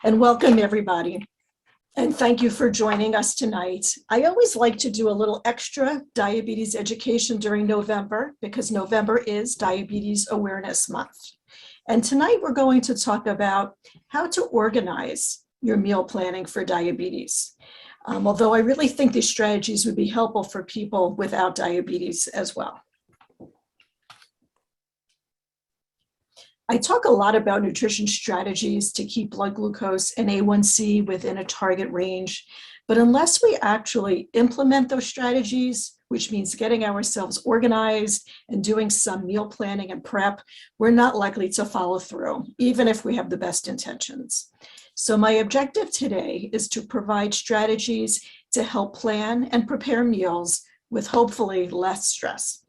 And welcome everybody. And thank you for joining us tonight. I always like to do a little extra diabetes education during November because November is Diabetes Awareness Month. And tonight we're going to talk about how to organize your meal planning for diabetes. Although I really think these strategies would be helpful for people without diabetes as well. I talk a lot about nutrition strategies to keep blood glucose and A1C within a target range, but unless we actually implement those strategies, which means getting ourselves organized and doing some meal planning and prep, we're not likely to follow through, even if we have the best intentions. So my objective today is to provide strategies to help plan and prepare meals with hopefully less stress.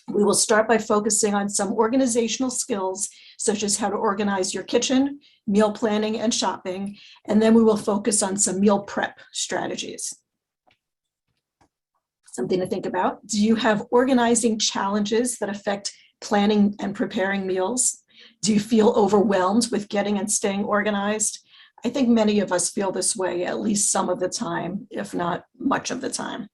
We will start by focusing on some organizational skills, such as how to organize your kitchen, meal planning, and shopping, and then we will focus on some meal prep strategies. Something to think about. Do you have organizing challenges that affect planning and preparing meals? Do you feel overwhelmed with getting and staying organized? I think many of us feel this way at least some of the time, if not much of the time.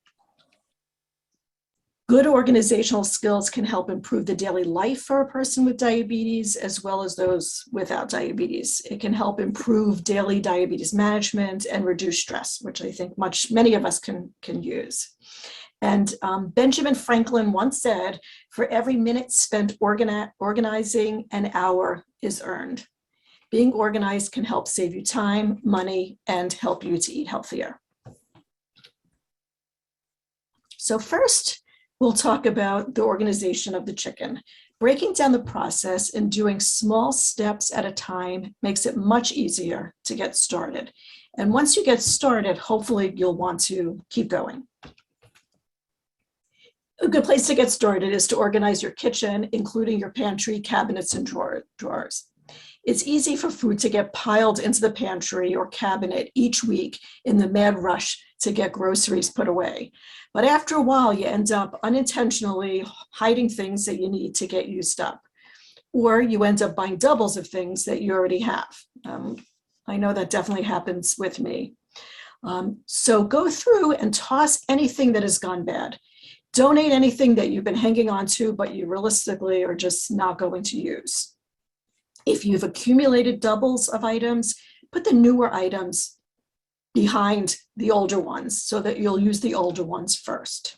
Good organizational skills can help improve the daily life for a person with diabetes as well as those without diabetes. It can help improve daily diabetes management and reduce stress, which I think many of us can use. And Benjamin Franklin once said, for every minute spent organizing, an hour is earned. Being organized can help save you time, money, and help you to eat healthier. So first, we'll talk about the organization of the chicken. Breaking down the process and doing small steps at a time makes it much easier to get started. And once you get started, hopefully you'll want to keep going. A good place to get started is to organize your kitchen, including your pantry, cabinets, and drawers. It's easy for food to get piled into the pantry or cabinet each week in the mad rush to get groceries put away. But after a while, you end up unintentionally hiding things that you need to get used up. Or you end up buying doubles of things that you already have. I know that definitely happens with me. So go through and toss anything that has gone bad. Donate anything that you've been hanging on to, but you realistically are just not going to use. If you've accumulated doubles of items, put the newer items behind the older ones so that you'll use the older ones first.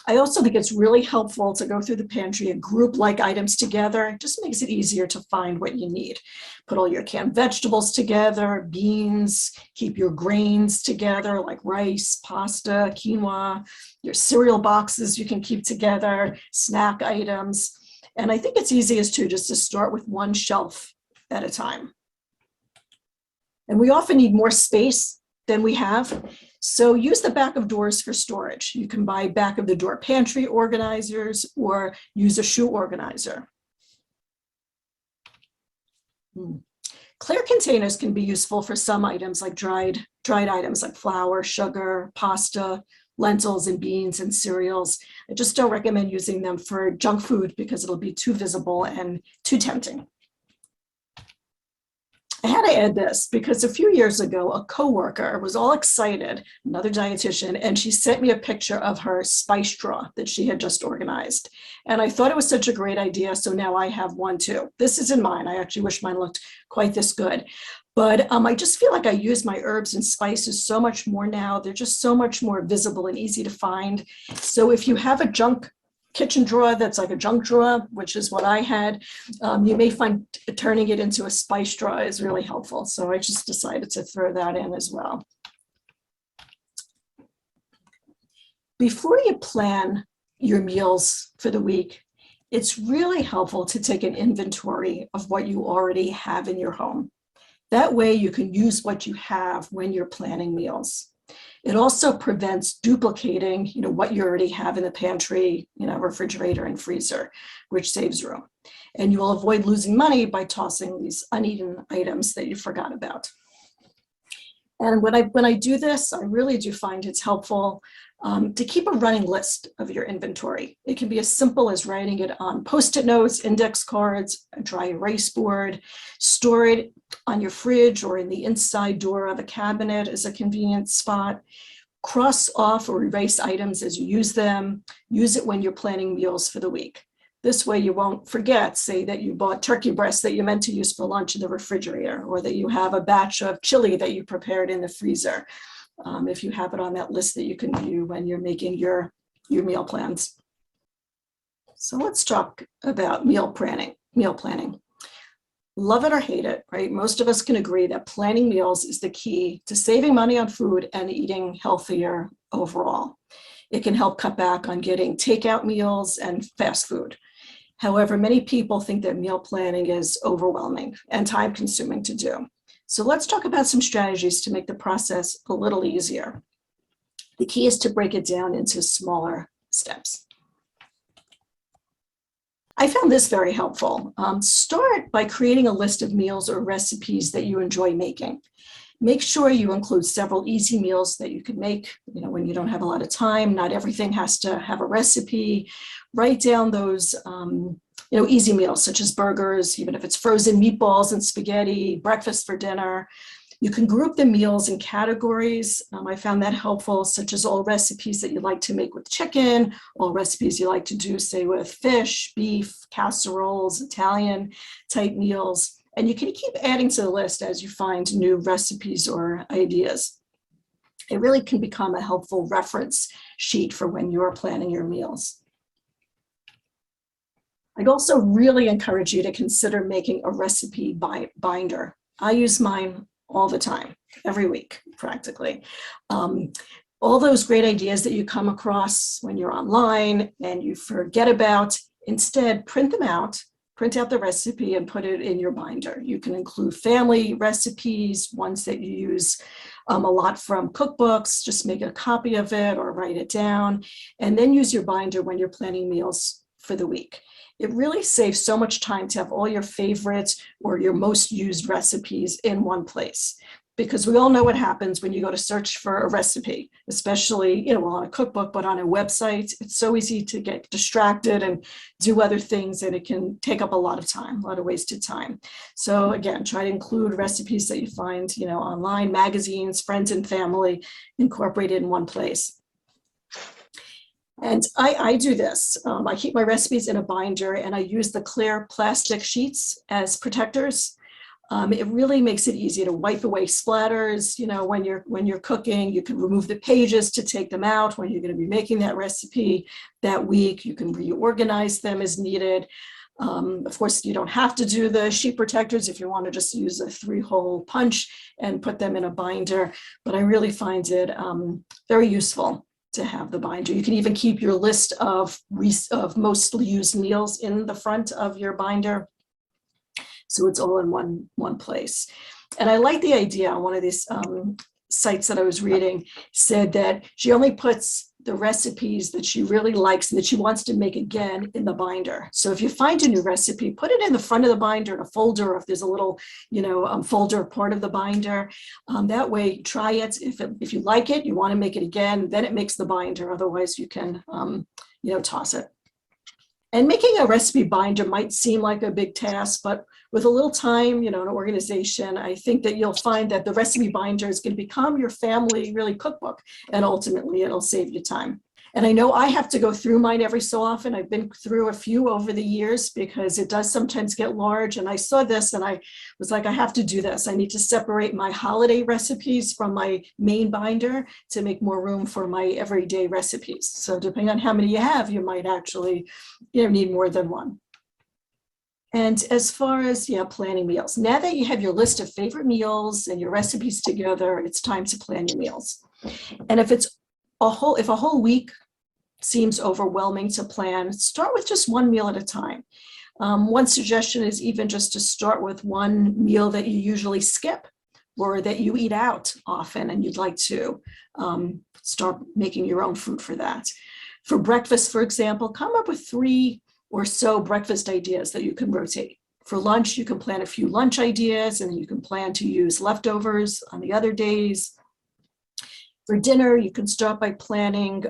I also think it's really helpful to go through the pantry and group like items together. It just makes it easier to find what you need. Put all your canned vegetables together, beans, keep your grains together like rice, pasta, quinoa, your cereal boxes you can keep together, snack items. And I think it's easiest just to start with one shelf at a time. And we often need more space than we have. So use the back of doors for storage. You can buy back of the door pantry organizers or use a shoe organizer. Clear containers can be useful for some items like dried items like flour, sugar, pasta, lentils and beans and cereals. I just don't recommend using them for junk food because it'll be too visible and too tempting. I had to add this because a few years ago, a coworker was all excited, another dietitian, and she sent me a picture of her spice drawer that she had just organized. And I thought it was such a great idea, so now I have one too. This isn't mine. I actually wish mine looked quite this good. But I just feel like I use my herbs and spices so much more now. They're just so much more visible and easy to find. So if you have a junk kitchen drawer that's like a junk drawer, which is what I had, you may find turning it into a spice drawer is really helpful. So I just decided to throw that in as well. Before you plan your meals for the week, it's really helpful to take an inventory of what you already have in your home. That way you can use what you have when you're planning meals. It also prevents duplicating, what you already have in the pantry, refrigerator and freezer, which saves room. And you will avoid losing money by tossing these uneaten items that you forgot about. And when I do this, I really do find it's helpful to keep a running list of your inventory. It can be as simple as writing it on Post-it notes, index cards, a dry erase board, store it on your fridge or in the inside door of a cabinet as a convenient spot. Cross off or erase items as you use them. Use it when you're planning meals for the week. This way you won't forget, say that you bought turkey breast that you meant to use for lunch in the refrigerator, or that you have a batch of chili that you prepared in the freezer. If you have it on that list that you can view when you're making your meal plans. So let's talk about meal planning. Love it or hate it, right? Most of us can agree that planning meals is the key to saving money on food and eating healthier overall. It can help cut back on getting takeout meals and fast food. However, many people think that meal planning is overwhelming and time-consuming to do. So let's talk about some strategies to make the process a little easier. The key is to break it down into smaller steps. I found this very helpful. Start by creating a list of meals or recipes that you enjoy making. Make sure you include several easy meals that you can make, when you don't have a lot of time. Not everything has to have a recipe. Write down those, easy meals such as burgers, even if it's frozen meatballs and spaghetti, breakfast for dinner. You can group the meals in categories. I found that helpful, such as all recipes that you like to make with chicken, all recipes you like to do, say, with fish, beef, casseroles, Italian type meals. And you can keep adding to the list as you find new recipes or ideas. It really can become a helpful reference sheet for when you're planning your meals. I'd also really encourage you to consider making a recipe binder. I use mine all the time, every week, practically. All those great ideas that you come across when you're online and you forget about, instead print them out. Print out the recipe and put it in your binder. You can include family recipes, ones that you use a lot from cookbooks. Just make a copy of it or write it down, and then use your binder when you're planning meals for the week. It really saves so much time to have all your favorites or your most used recipes in one place. Because we all know what happens when you go to search for a recipe, especially on a cookbook, but on a website. It's so easy to get distracted and do other things, and it can take up a lot of time, a lot of wasted time. So again, try to include recipes that you find online, magazines, friends and family, incorporated in one place. And I do this. I keep my recipes in a binder, and I use the clear plastic sheets as protectors. It really makes it easy to wipe away splatters. When you're cooking, you can remove the pages to take them out when you're going to be making that recipe that week. You can reorganize them as needed. Of course, you don't have to do the sheet protectors if you want to just use a 3-hole punch and put them in a binder. But I really find it very useful to have the binder. You can even keep your list of mostly used meals in the front of your binder, so it's all in one place. And I like the idea. On one of these sites that I was reading said that she only puts the recipes that she really likes and that she wants to make again in the binder. So if you find a new recipe, put it in the front of the binder in a folder, or if there's a little folder part of the binder. That way, try it. If you like it, you want to make it again, then it makes the binder. Otherwise, you can toss it. And making a recipe binder might seem like a big task, but with a little time, an organization, I think that you'll find that the recipe binder is going to become your family cookbook, and ultimately it'll save you time. And I know I have to go through mine every so often. I've been through a few over the years because it does sometimes get large. And I saw this and I was like, I have to do this. I need to separate my holiday recipes from my main binder to make more room for my everyday recipes. So depending on how many you have, you might actually need more than one. And as far as planning meals, now that you have your list of favorite meals and your recipes together, it's time to plan your meals. And if a whole week seems overwhelming to plan, start with just one meal at a time. One suggestion is even just to start with one meal that you usually skip or that you eat out often and you'd like to start making your own food for that. For breakfast, for example, come up with 3 or so breakfast ideas that you can rotate For lunch, you can plan a few lunch ideas, and you can plan to use leftovers on the other days. For dinner, you can start by planning,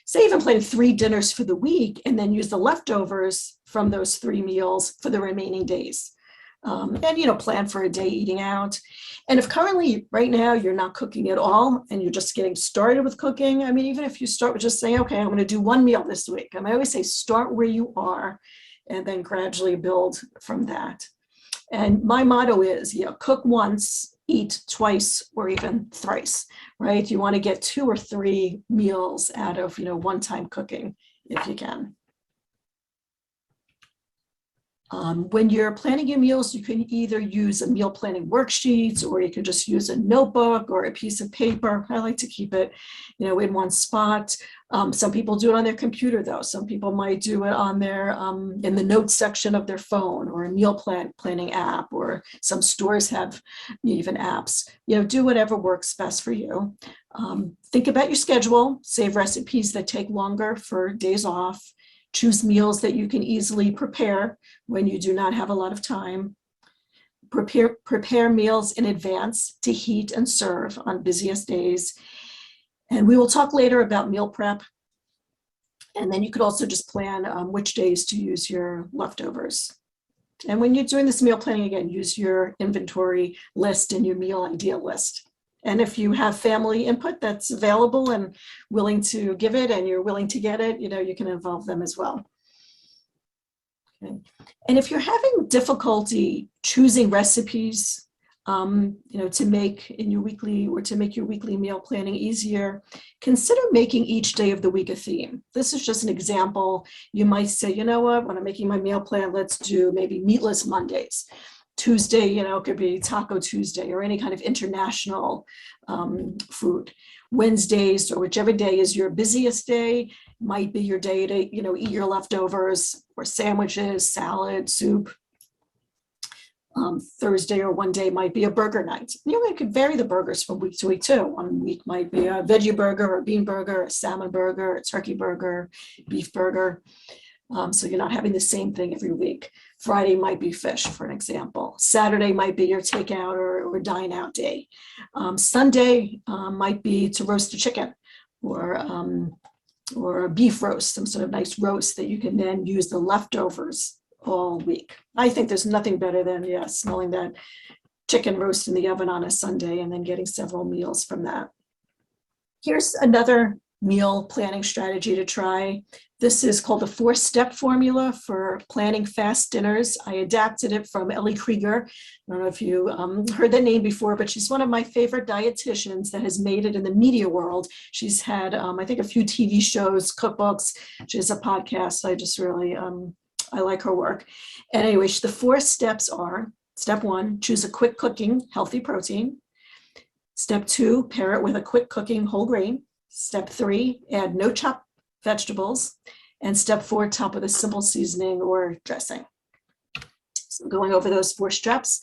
say even plan 3 dinners for the week, and then use the leftovers from those 3 meals for the remaining days. And plan for a day eating out. And if currently right now you're not cooking at all and you're just getting started with cooking, I mean, even if you start with just saying, okay, I'm going to do 1 meal this week. I always say start where you are and then gradually build from that. And my motto is, cook once, eat twice, or even thrice, right? You want to get 2 or 3 meals out of, one-time cooking if you can. When you're planning your meals, you can either use a meal planning worksheet, or you can just use a notebook or a piece of paper. I like to keep it, in one spot. Some people do it on their computer, though. Some people might do it on their in the notes section of their phone, or a meal planning app, or some stores have even apps. Do whatever works best for you. Think about your schedule. Save recipes that take longer for days off. Choose meals that you can easily prepare when you do not have a lot of time. Prepare meals in advance to heat and serve on busiest days. And we will talk later about meal prep. And then you could also just plan which days to use your leftovers. And when you're doing this meal planning, again, use your inventory list and your meal idea list. And if you have family input that's available and willing to give it, and you're willing to get it, you can involve them as well. Okay. And if you're having difficulty choosing recipes, to make in your weekly, or to make your weekly meal planning easier, consider making each day of the week a theme. This is just an example. You might say, when I'm making my meal plan, let's do maybe meatless Mondays. Tuesday, could be Taco Tuesday, or any kind of international food. Wednesdays, or whichever day is your busiest day, might be your day to, eat your leftovers, or sandwiches, salad, soup. Thursday or one day might be a burger night. You could vary the burgers from week to week too. One week might be a veggie burger, or a bean burger, a salmon burger, a turkey burger, beef burger. So you're not having the same thing every week. Friday might be fish, for an example. Saturday might be your takeout or dine out day. Sunday might be to roast a chicken, or a beef roast, some sort of nice roast that you can then use the leftovers all week. I think there's nothing better than, smelling that chicken roast in the oven on a Sunday and then getting several meals from that. Here's another meal planning strategy to try. This is called the 4-step formula for planning fast dinners. I adapted it from Ellie Krieger. I don't know if you heard that name before, but she's one of my favorite dietitians that has made it in the media world. She's had, I think, a few TV shows, cookbooks. She has a podcast. I just really, I like her work. And anyway, the 4 steps are: step 1, choose a quick cooking, healthy protein. Step 2, pair it with a quick cooking whole grain. Step 3, add no chopped vegetables. And step 4, top with a simple seasoning or dressing. So going over those 4 steps.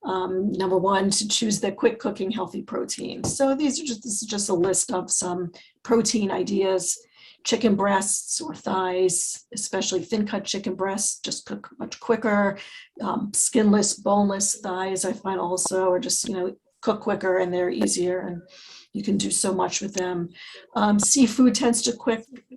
Number 1, to choose the quick cooking healthy protein. So this is just a list of some protein ideas. Chicken breasts or thighs, especially thin cut chicken breasts, just cook much quicker. Skinless, boneless thighs, I find also are just, cook quicker, and they're easier, and you can do so much with them. Seafood tends to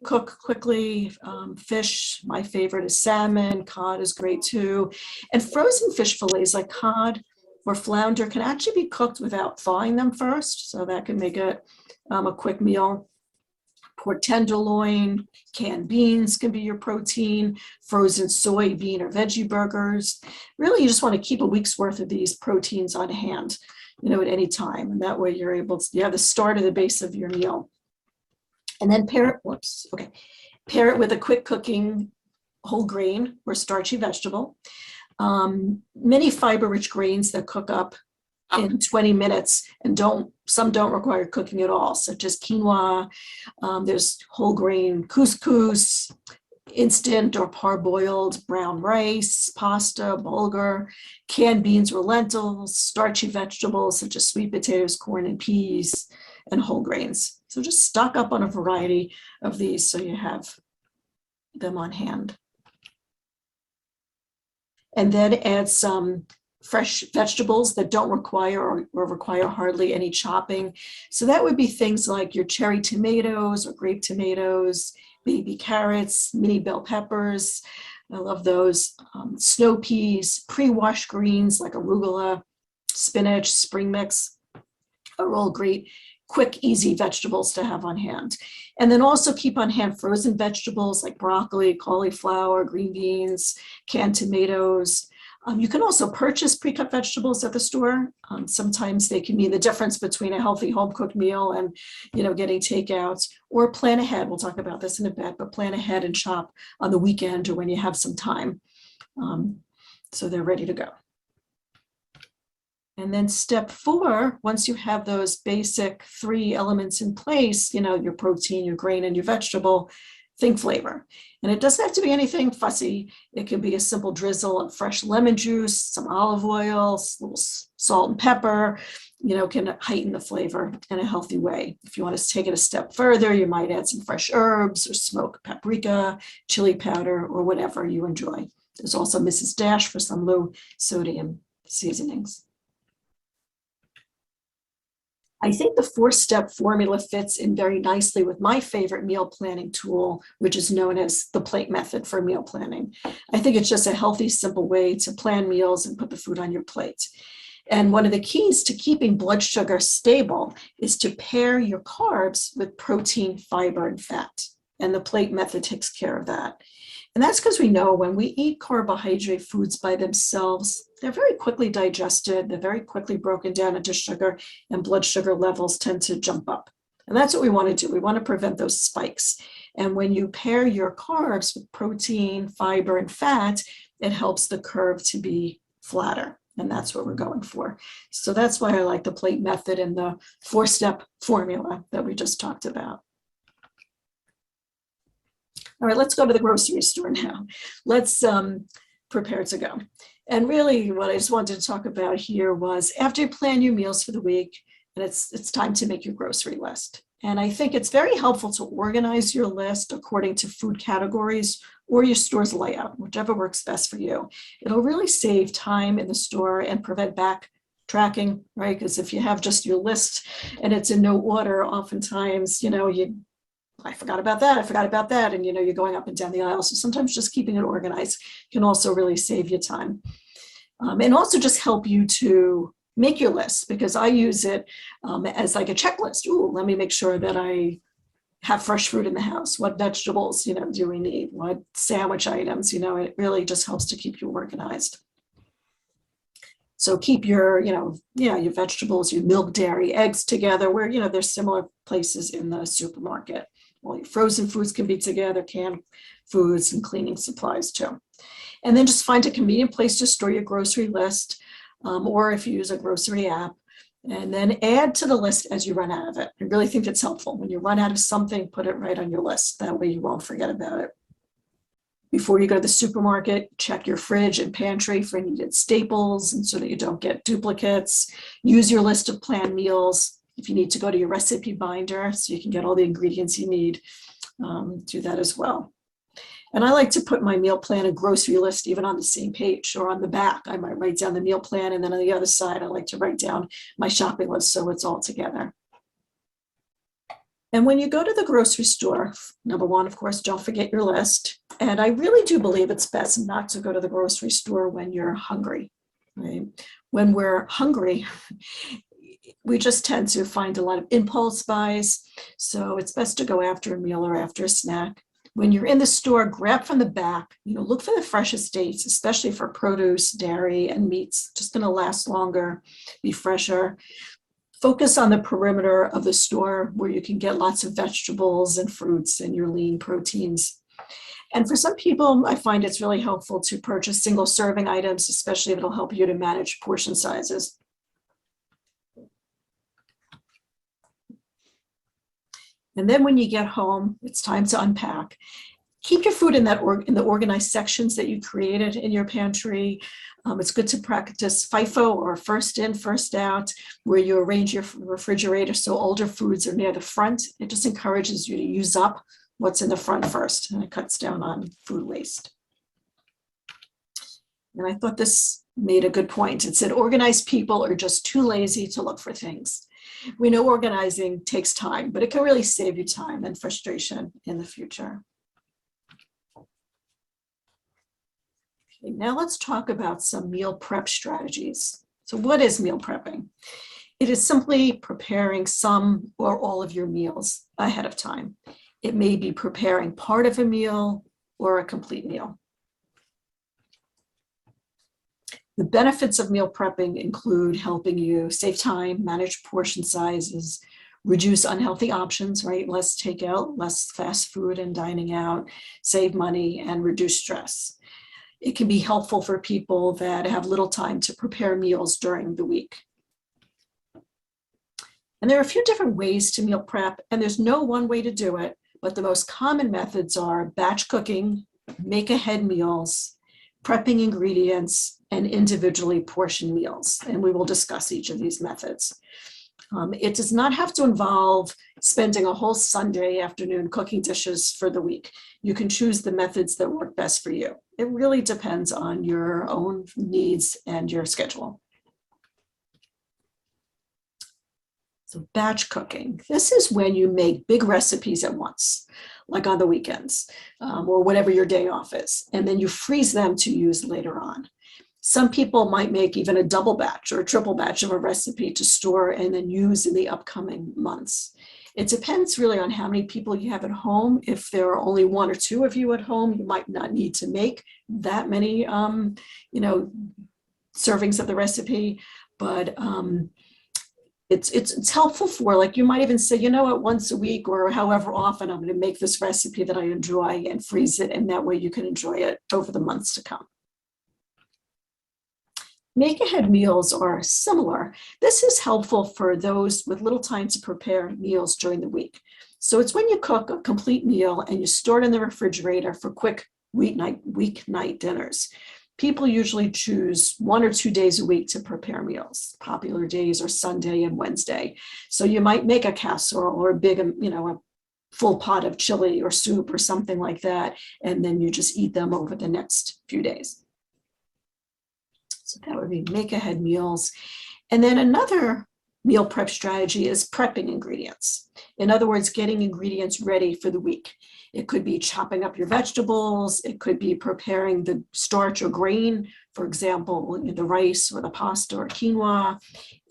cook quickly. Fish, my favorite is salmon. Cod is great too. And frozen fish fillets like cod or flounder can actually be cooked without thawing them first, so that can make it a quick meal. Pork tenderloin, canned beans can be your protein, frozen soybean or veggie burgers. Really, you just want to keep a week's worth of these proteins on hand, at any time. And that way you have the start of the base of your meal. And then pair it with a quick cooking whole grain or starchy vegetable. Many fiber-rich grains that cook up in 20 minutes, and some don't require cooking at all, such as quinoa. There's whole grain couscous, instant or parboiled brown rice, pasta, bulgur, canned beans or lentils, starchy vegetables such as sweet potatoes, corn, and peas, and whole grains. So just stock up on a variety of these so you have them on hand. and then add some fresh vegetables that don't require or require hardly any chopping. So that would be things like your cherry tomatoes or grape tomatoes, baby carrots, mini bell peppers. I love those. Snow peas, pre-washed greens like arugula, spinach, spring mix are all great, quick, easy vegetables to have on hand. And then also keep on hand frozen vegetables like broccoli, cauliflower, green beans, canned tomatoes. You can also purchase pre-cut vegetables at the store. Sometimes they can mean the difference between a healthy home-cooked meal and, getting takeouts, or plan ahead. We'll talk about this in a bit, but plan ahead and shop on the weekend or when you have some time. So they're ready to go. And then step 4, once you have those basic 3 elements in place, your protein, your grain, and your vegetable, think flavor. And it doesn't have to be anything fussy. It can be a simple drizzle of fresh lemon juice, some olive oil, a little salt and pepper, can heighten the flavor in a healthy way. If you want to take it a step further, you might add some fresh herbs or smoke paprika, chili powder, or whatever you enjoy. There's also Mrs. Dash for some low sodium seasonings. I think the 4-step formula fits in very nicely with my favorite meal planning tool, which is known as the plate method for meal planning. I think it's just a healthy, simple way to plan meals and put the food on your plate. And one of the keys to keeping blood sugar stable is to pair your carbs with protein, fiber, and fat. And the plate method takes care of that. And that's because we know when we eat carbohydrate foods by themselves, they're very quickly digested, they're very quickly broken down into sugar, and blood sugar levels tend to jump up. And that's what we want to do. We want to prevent those spikes. And when you pair your carbs with protein, fiber, and fat, it helps the curve to be flatter. And that's what we're going for. So that's why I like the plate method and the 4-step formula that we just talked about. All right, let's go to the grocery store now. Let's prepare to go. And really what I just wanted to talk about here was after you plan your meals for the week, and it's time to make your grocery list. And I think it's very helpful to organize your list according to food categories or your store's layout, whichever works best for you. It'll really save time in the store and prevent backtracking, right? Because if you have just your list and it's in no order, oftentimes, I forgot about that, and you're going up and down the aisle. So sometimes just keeping it organized can also really save you time. And also just help you to make your list, because I use it as like a checklist. Ooh, let me make sure that I have fresh fruit in the house. What vegetables, do we need? What sandwich items? It really just helps to keep you organized. So keep your, your vegetables, your milk, dairy, eggs together where, there's similar places in the supermarket. All your frozen foods can be together, canned foods, and cleaning supplies too. And then just find a convenient place to store your grocery list, or if you use a grocery app, and then add to the list as you run out of it. I really think it's helpful. When you run out of something, put it right on your list. That way you won't forget about it. Before you go to the supermarket, check your fridge and pantry for needed staples, and so that you don't get duplicates. Use your list of planned meals. If you need to go to your recipe binder so you can get all the ingredients you need, do that as well. And I like to put my meal plan and grocery list even on the same page or on the back. I might write down the meal plan, and then on the other side, I like to write down my shopping list so it's all together. And when you go to the grocery store, number one, of course, don't forget your list. And I really do believe it's best not to go to the grocery store when you're hungry, right? When we're hungry, we just tend to find a lot of impulse buys. So it's best to go after a meal or after a snack. When you're in the store, grab from the back, look for the freshest dates, especially for produce, dairy, and meats. Just going to last longer, be fresher. Focus on the perimeter of the store where you can get lots of vegetables and fruits and your lean proteins. And for some people, I find it's really helpful to purchase single serving items, especially if it'll help you to manage portion sizes. And then when you get home, it's time to unpack. Keep your food in the organized sections that you created in your pantry. It's good to practice FIFO, or first in, first out, where you arrange your refrigerator so older foods are near the front. It just encourages you to use up what's in the front first, and it cuts down on food waste. And I thought this made a good point. It said, organized people are just too lazy to look for things. We know organizing takes time, but it can really save you time and frustration in the future. Okay, now let's talk about some meal prep strategies. So what is meal prepping? It is simply preparing some or all of your meals ahead of time. It may be preparing part of a meal or a complete meal. The benefits of meal prepping include helping you save time, manage portion sizes, reduce unhealthy options, right? Less takeout, less fast food and dining out, save money, and reduce stress. It can be helpful for people that have little time to prepare meals during the week. And there are a few different ways to meal prep, and there's no one way to do it, but the most common methods are batch cooking, make-ahead meals, prepping ingredients, and individually portioned meals. And we will discuss each of these methods. It does not have to involve spending a whole Sunday afternoon cooking dishes for the week. You can choose the methods that work best for you. It really depends on your own needs and your schedule. So batch cooking, this is when you make big recipes at once, like on the weekends or whatever your day off is, and then you freeze them to use later on. Some people might make even a double batch or a triple batch of a recipe to store and then use in the upcoming months. It depends really on how many people you have at home. If there are only one or two of you at home, you might not need to make that many, servings of the recipe, but it's helpful for, like, you might even say, you know what, once a week or however often I'm going to make this recipe that I enjoy and freeze it, and that way you can enjoy it over the months to come. Make-ahead meals are similar. This is helpful for those with little time to prepare meals during the week. So it's when you cook a complete meal and you store it in the refrigerator for quick weeknight dinners. People usually choose 1 or 2 days a week to prepare meals. Popular days are Sunday and Wednesday. So you might make a casserole or a big, a full pot of chili or soup or something like that, and then you just eat them over the next few days. So that would be make-ahead meals. And then another meal prep strategy is prepping ingredients. In other words, getting ingredients ready for the week. It could be chopping up your vegetables. It could be preparing the starch or grain, for example, the rice or the pasta or quinoa.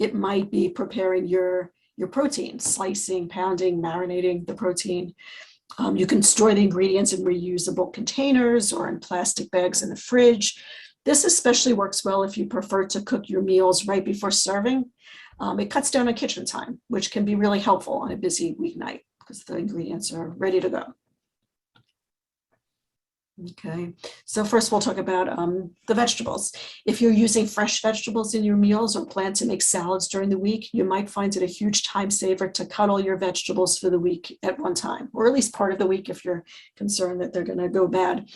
It might be preparing your protein, slicing, pounding, marinating the protein. You can store the ingredients in reusable containers or in plastic bags in the fridge. This especially works well if you prefer to cook your meals right before serving. It cuts down on kitchen time, which can be really helpful on a busy weeknight because the ingredients are ready to go. Okay, so first we'll talk about the vegetables. If you're using fresh vegetables in your meals or plan to make salads during the week, you might find it a huge time saver to cut all your vegetables for the week at one time, or at least part of the week if you're concerned that they're going to go bad.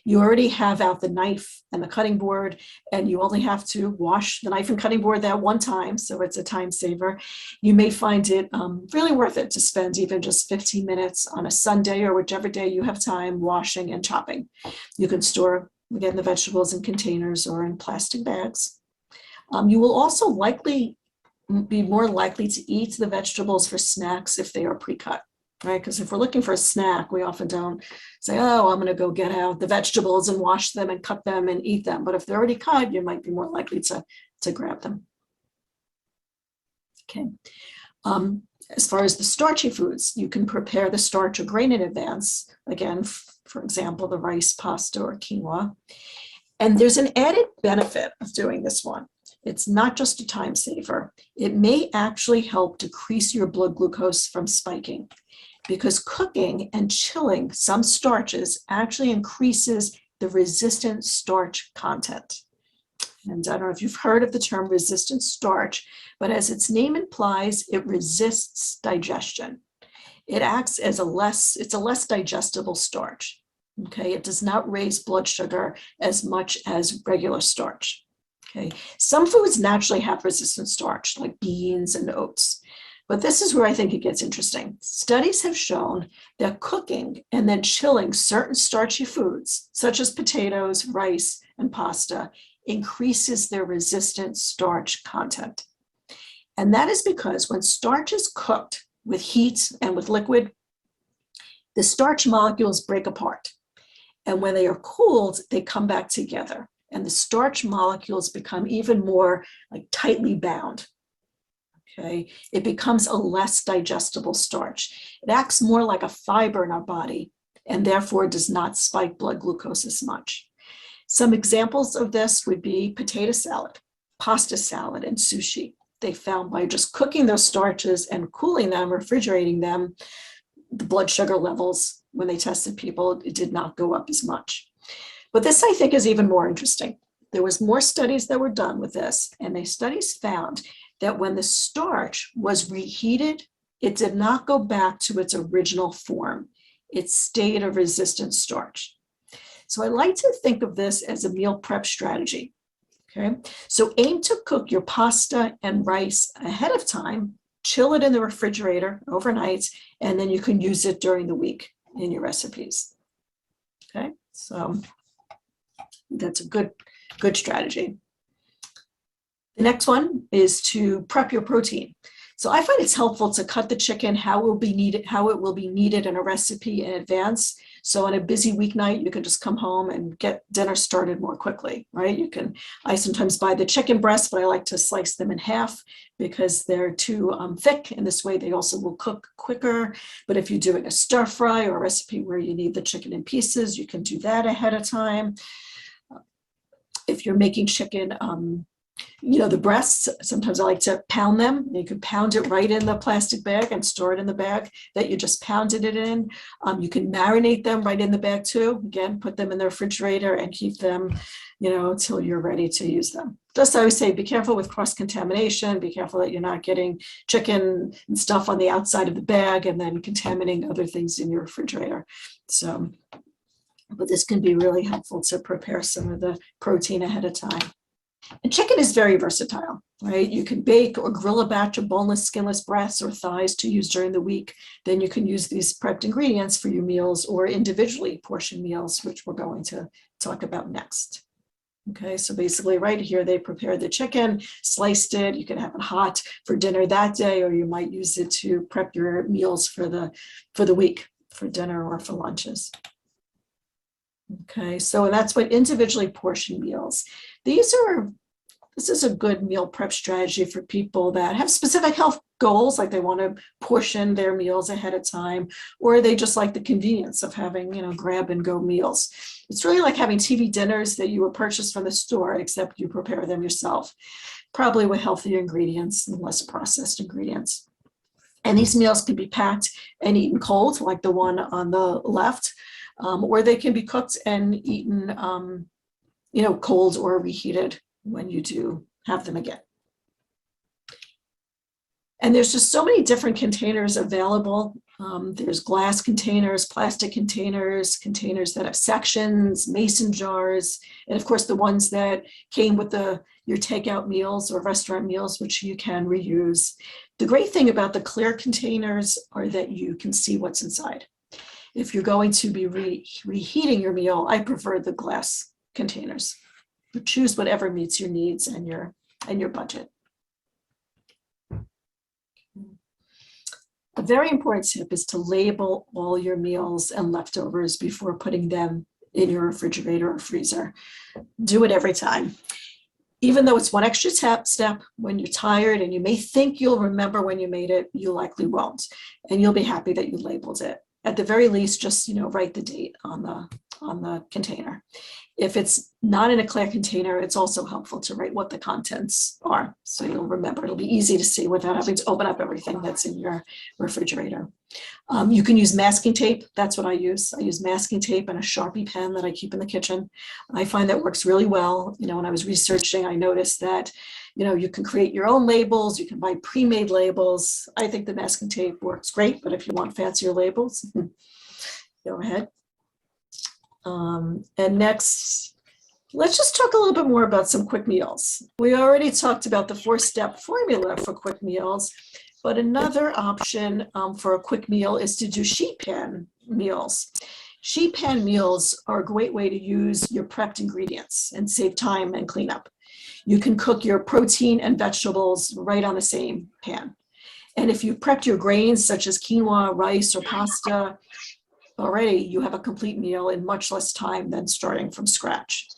You already have out the knife and the cutting board, and you only have to wash the knife and cutting board that one time, so it's a time saver. You may find it really worth it to spend even just 15 minutes on a Sunday or whichever day you have time washing and chopping. You can store, again, the vegetables in containers or in plastic bags. You will also be more likely to eat the vegetables for snacks if they are pre-cut. Right? Because if we're looking for a snack, we often don't say, oh, I'm going to go get out the vegetables and wash them and cut them and eat them. But if they're already cut, you might be more likely to grab them. Okay. As far as the starchy foods, you can prepare the starch or grain in advance. Again, for example, the rice, pasta, or quinoa. And there's an added benefit of doing this one. It's not just a time saver. It may actually help decrease your blood glucose from spiking, because cooking and chilling some starches actually increases the resistant starch content. And I don't know if you've heard of the term resistant starch, but as its name implies, it resists digestion. It acts as it's a less digestible starch. Okay, it does not raise blood sugar as much as regular starch. Okay, some foods naturally have resistant starch, like beans and oats. But this is where I think it gets interesting. Studies have shown that cooking and then chilling certain starchy foods, such as potatoes, rice, and pasta increases their resistant starch content. And that is because when starch is cooked with heat and with liquid, the starch molecules break apart. And when they are cooled, they come back together. And the starch molecules become even more like tightly bound. Okay, it becomes a less digestible starch. It acts more like a fiber in our body and therefore does not spike blood glucose as much. Some examples of this would be potato salad, pasta salad, and sushi. They found by just cooking those starches and cooling them, refrigerating them, the blood sugar levels, when they tested people, it did not go up as much. But this, I think, is even more interesting. There was more studies that were done with this, and the studies found that when the starch was reheated, it did not go back to its original form. It stayed a resistant starch. So I like to think of this as a meal prep strategy. Okay, so aim to cook your pasta and rice ahead of time, chill it in the refrigerator overnight, and then you can use it during the week in your recipes. Okay, so that's a good strategy. The next one is to prep your protein. So I find it's helpful to cut the chicken how it will be needed in a recipe in advance. So on a busy weeknight, you can just come home and get dinner started more quickly, right? I sometimes buy the chicken breasts, but I like to slice them in half because they're too thick. And this way they also will cook quicker. But if you're doing a stir fry or a recipe where you need the chicken in pieces, you can do that ahead of time. If you're making chicken, the breasts, sometimes I like to pound them. You can pound it right in the plastic bag and store it in the bag that you just pounded it in. You can marinate them right in the bag too. Again, put them in the refrigerator and keep them, until you're ready to use them. Just I always say, be careful with cross-contamination. Be careful that you're not getting chicken and stuff on the outside of the bag and then contaminating other things in your refrigerator. But this can be really helpful to prepare some of the protein ahead of time. And chicken is very versatile, right? You can bake or grill a batch of boneless, skinless breasts or thighs to use during the week. Then you can use these prepped ingredients for your meals or individually portion meals, which we're going to talk about next. Okay, so basically right here, they prepared the chicken, sliced it. You can have it hot for dinner that day, or you might use it to prep your meals for the week, for dinner or for lunches. Okay, so that's what individually portioned meals. This is a good meal prep strategy for people that have specific health goals, like they want to portion their meals ahead of time, or they just like the convenience of having, grab and go meals. It's really like having TV dinners that you will purchase from the store, except you prepare them yourself, probably with healthier ingredients and less processed ingredients. And these meals can be packed and eaten cold, like the one on the left, or they can be cooked and eaten, cold or reheated when you do have them again. And there's just so many different containers available. There's glass containers, plastic containers, containers that have sections, mason jars, and of course the ones that came with your takeout meals or restaurant meals, which you can reuse. The great thing about the clear containers are that you can see what's inside. If you're going to be reheating your meal, I prefer the glass containers. But choose whatever meets your needs and your budget. A very important tip is to label all your meals and leftovers before putting them in your refrigerator or freezer. Do it every time. Even though it's one extra step, when you're tired and you may think you'll remember when you made it, you likely won't. And you'll be happy that you labeled it. At the very least, just write the date on the container. If it's not in a clear container, it's also helpful to write what the contents are, so you'll remember. It'll be easy to see without having to open up everything that's in your refrigerator. You can use masking tape. That's what I use. I use masking tape and a Sharpie pen that I keep in the kitchen. I find that works really well. When I was researching, I noticed that you can create your own labels. You can buy pre-made labels. I think the masking tape works great, but if you want fancier labels, go ahead. And next, let's just talk a little bit more about some quick meals. We already talked about the 4-step formula for quick meals, but another option for a quick meal is to do sheet pan meals. Sheet pan meals are a great way to use your prepped ingredients and save time and cleanup. You can cook your protein and vegetables right on the same pan. And if you prepped your grains such as quinoa, rice, or pasta already, you have a complete meal in much less time than starting from scratch.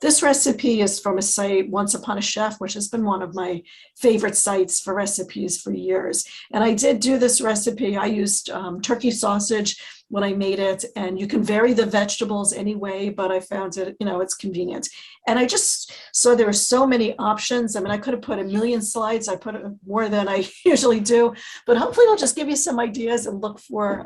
This recipe is from a site, Once Upon a Chef, which has been one of my favorite sites for recipes for years. And I did do this recipe. I used turkey sausage when I made it, and you can vary the vegetables anyway, but I found it, it's convenient. And I just saw there were so many options. I mean, I could have put a million slides. I put more than I usually do, but hopefully it'll just give you some ideas and look for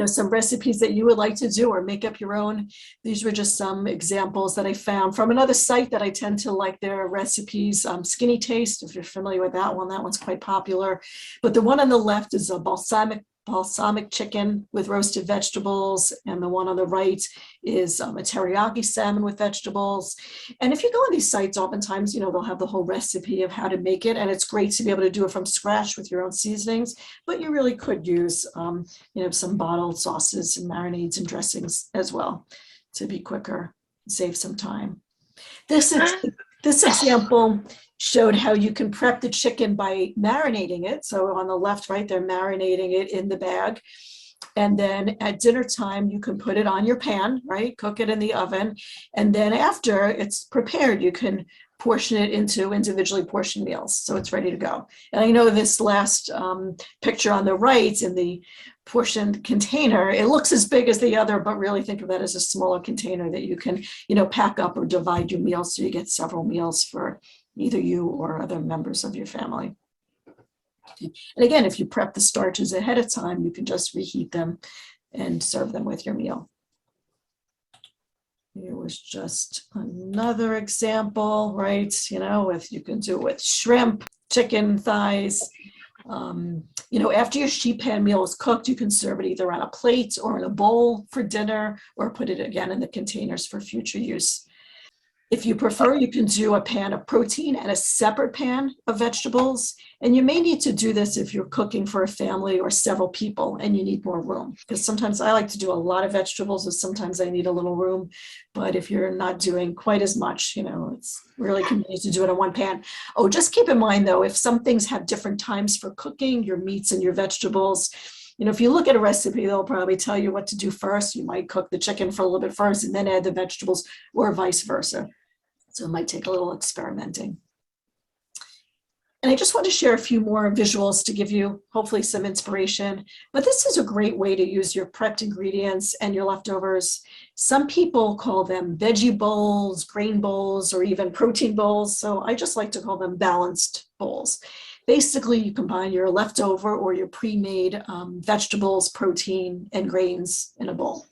some recipes that you would like to do or make up your own. These were just some examples that I found from another site that I tend to like their recipes, Skinny Taste, if you're familiar with that one's quite popular. But the one on the left is a balsamic chicken with roasted vegetables, and the one on the right is a teriyaki salmon with vegetables. And if you go on these sites, oftentimes, they'll have the whole recipe of how to make it, and it's great to be able to do it from scratch with your own seasonings, but you really could use, some bottled sauces and marinades and dressings as well to be quicker, save some time. This example showed how you can prep the chicken by marinating it. So on the left, right, they're marinating it in the bag. And then at dinner time, you can put it on your pan, right? Cook it in the oven. And then after it's prepared, you can portion it into individually portioned meals. So it's ready to go. And I know this last picture on the right in the portioned container, it looks as big as the other, but really think of that as a smaller container that you can, pack up or divide your meals so you get several meals for either you or other members of your family. And again, if you prep the starches ahead of time, you can just reheat them and serve them with your meal. Here was just another example, right? You can do it with shrimp, chicken thighs. After your sheet pan meal is cooked, you can serve it either on a plate or in a bowl for dinner, or put it again in the containers for future use. If you prefer, you can do a pan of protein and a separate pan of vegetables. And you may need to do this if you're cooking for a family or several people and you need more room. Because sometimes I like to do a lot of vegetables, and sometimes I need a little room. But if you're not doing quite as much, it's really convenient to do it in one pan. Oh, just keep in mind, though, if some things have different times for cooking, your meats and your vegetables, if you look at a recipe, they'll probably tell you what to do first. You might cook the chicken for a little bit first and then add the vegetables, or vice versa. So it might take a little experimenting. And I just want to share a few more visuals to give you hopefully some inspiration. But this is a great way to use your prepped ingredients and your leftovers. Some people call them veggie bowls, grain bowls, or even protein bowls. So I just like to call them balanced bowls. Basically, you combine your leftover or your pre-made vegetables, protein, and grains in a bowl.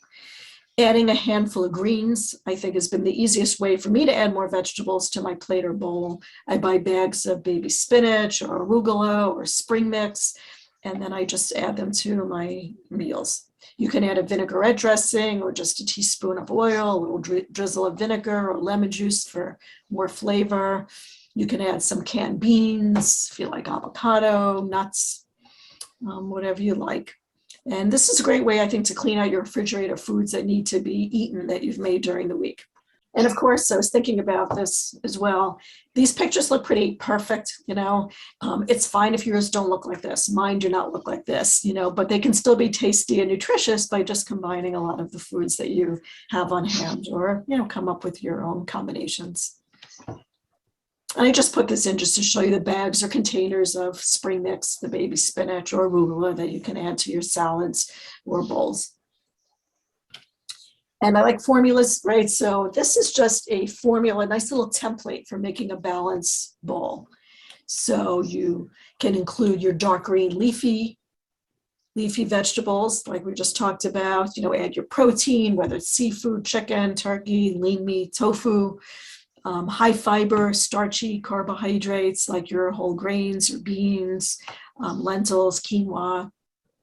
Adding a handful of greens, I think, has been the easiest way for me to add more vegetables to my plate or bowl. I buy bags of baby spinach or arugula or spring mix, and then I just add them to my meals. You can add a vinaigrette dressing or just a teaspoon of oil, a little drizzle of vinegar or lemon juice for more flavor. You can add some canned beans, if you like avocado, nuts, whatever you like. And this is a great way, I think, to clean out your refrigerator foods that need to be eaten that you've made during the week. And of course, I was thinking about this as well. These pictures look pretty perfect, it's fine if yours don't look like this. Mine do not look like this, but they can still be tasty and nutritious by just combining a lot of the foods that you have on hand, or, come up with your own combinations. And I just put this in just to show you the bags or containers of spring mix, the baby spinach or arugula that you can add to your salads or bowls. And I like formulas, right? So this is just a formula, a nice little template for making a balanced bowl. So you can include your dark green leafy vegetables, like we just talked about, add your protein, whether it's seafood, chicken, turkey, lean meat, tofu, high fiber, starchy carbohydrates like your whole grains, your beans, lentils, quinoa,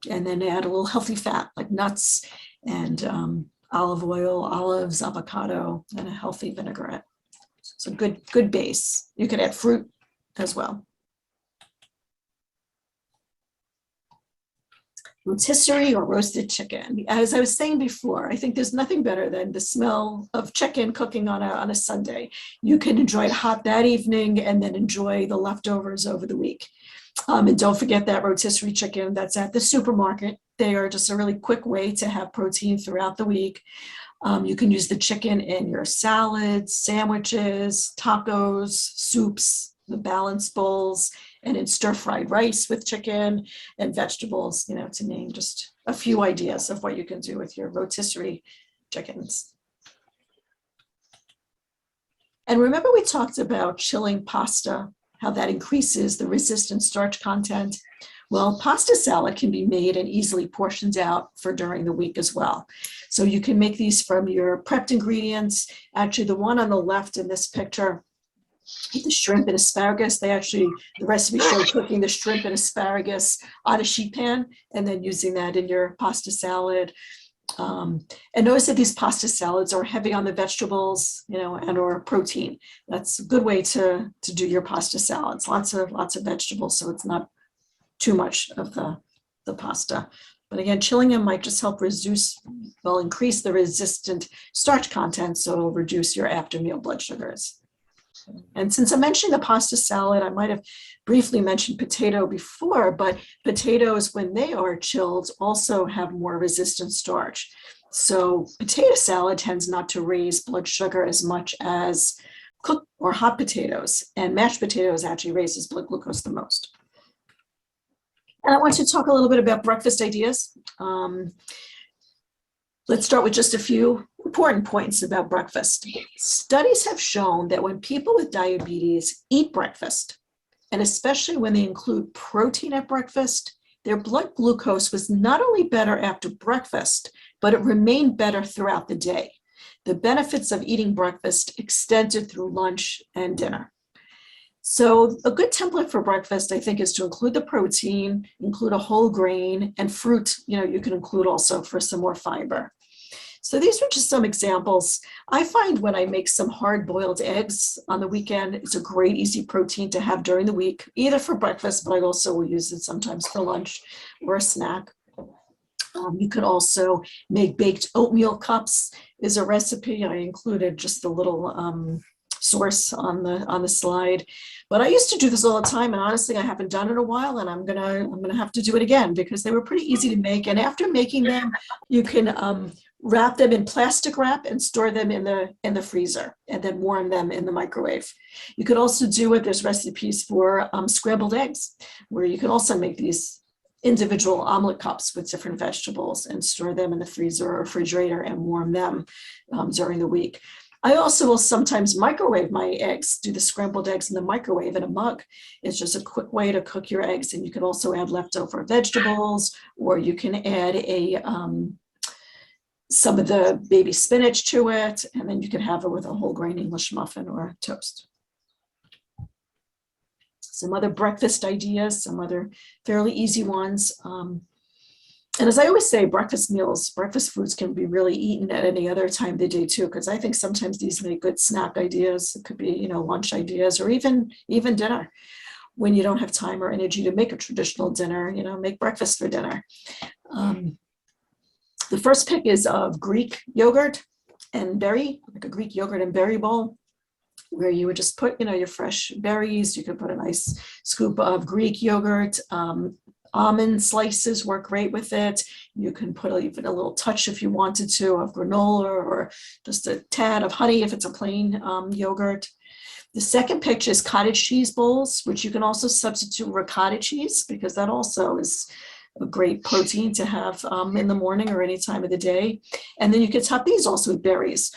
and then add a little healthy fat like nuts and olive oil, olives, avocado, and a healthy vinaigrette. So good base. You could add fruit as well. rotisserie or roasted chicken. As I was saying before, I think there's nothing better than the smell of chicken cooking on a Sunday. You can enjoy it hot that evening and then enjoy the leftovers over the week. And don't forget that rotisserie chicken that's at the supermarket. They are just a really quick way to have protein throughout the week. You can use the chicken in your salads, sandwiches, tacos, soups, the balanced bowls, and in stir-fried rice with chicken and vegetables, to name just a few ideas of what you can do with your rotisserie chickens. And remember we talked about chilling pasta, how that increases the resistant starch content. Well, pasta salad can be made and easily portioned out for during the week as well. So you can make these from your prepped ingredients. Actually, the one on the left in this picture, the shrimp and asparagus, the recipe showed cooking the shrimp and asparagus on a sheet pan and then using that in your pasta salad. And notice that these pasta salads are heavy on the vegetables, and or protein. That's a good way to do your pasta salads. Lots of vegetables, so it's not too much of the pasta. But again, chilling them might just help increase the resistant starch content, so it'll reduce your after meal blood sugars. And since I'm mentioning the pasta salad, I might have briefly mentioned potato before, but potatoes, when they are chilled, also have more resistant starch. So potato salad tends not to raise blood sugar as much as cooked or hot potatoes, and mashed potatoes actually raises blood glucose the most. And I want to talk a little bit about breakfast ideas. Let's start with just a few important points about breakfast. Studies have shown that when people with diabetes eat breakfast, and especially when they include protein at breakfast, their blood glucose was not only better after breakfast, but it remained better throughout the day. The benefits of eating breakfast extended through lunch and dinner. So a good template for breakfast, I think, is to include the protein, include a whole grain, and fruit, you can include also for some more fiber. So these are just some examples. I find when I make some hard-boiled eggs on the weekend, it's a great, easy protein to have during the week, either for breakfast, but I also will use it sometimes for lunch or a snack. You could also make baked oatmeal cups is a recipe. I included just the little source on the slide, but I used to do this all the time, and honestly I haven't done it in a while, and I'm gonna have to do it again because they were pretty easy to make. And after making them, you can wrap them in plastic wrap and store them in the freezer, and then warm them in the microwave. You could also do it, there's recipes for scrambled eggs, where you can also make these individual omelet cups with different vegetables and store them in the freezer or refrigerator and warm them during the week. I also will sometimes microwave my eggs, do the scrambled eggs in the microwave in a mug. It's just a quick way to cook your eggs, and you can also add leftover vegetables, or you can add some of the baby spinach to it, and then you can have it with a whole grain English muffin or toast. Some other breakfast ideas, some other fairly easy ones. And as I always say, breakfast foods can be really eaten at any other time of the day too, because I think sometimes these make good snack ideas. It could be, lunch ideas, or even dinner. When you don't have time or energy to make a traditional dinner, make breakfast for dinner. The first pick is of Greek yogurt and berry, like a Greek yogurt and berry bowl, where you would just put, your fresh berries. You could put a nice scoop of Greek yogurt. Almond slices work great with it. You can put even a little touch, if you wanted to, of granola, or just a tad of honey if it's a plain yogurt. The second pick is cottage cheese bowls, which you can also substitute ricotta cheese, because that also is a great protein to have in the morning or any time of the day. And then you can top these also with berries.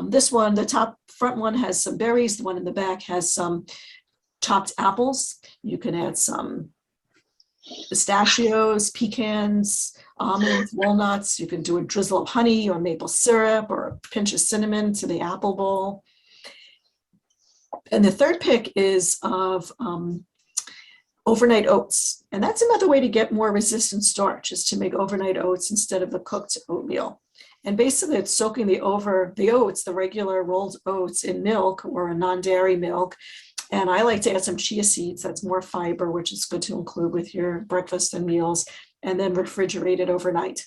This one, the front one has some berries. The one in the back has some chopped apples. You can add some pistachios, pecans, almonds, walnuts. You can do a drizzle of honey or maple syrup or a pinch of cinnamon to the apple bowl. And the third pick is of overnight oats. And that's another way to get more resistant starch, is to make overnight oats instead of the cooked oatmeal. And basically it's soaking the oats, the regular rolled oats, in milk or a non-dairy milk. And I like to add some chia seeds. That's more fiber, which is good to include with your breakfast and meals. and then refrigerate it overnight.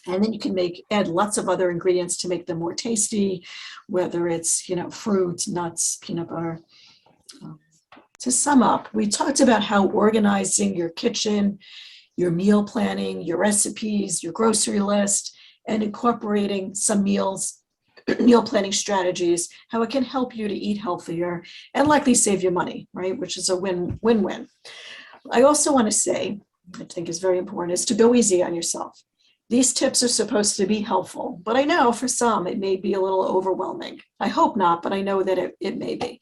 And then you can add lots of other ingredients to make them more tasty, whether it's, fruit, nuts, peanut butter. To sum up, we talked about how organizing your kitchen, your meal planning, your recipes, your grocery list, and incorporating some meal planning strategies, how it can help you to eat healthier and likely save you money, right? Which is a win-win-win. I also want to say, I think is very important, is to go easy on yourself. These tips are supposed to be helpful, but I know for some it may be a little overwhelming. I hope not, but I know that it may be.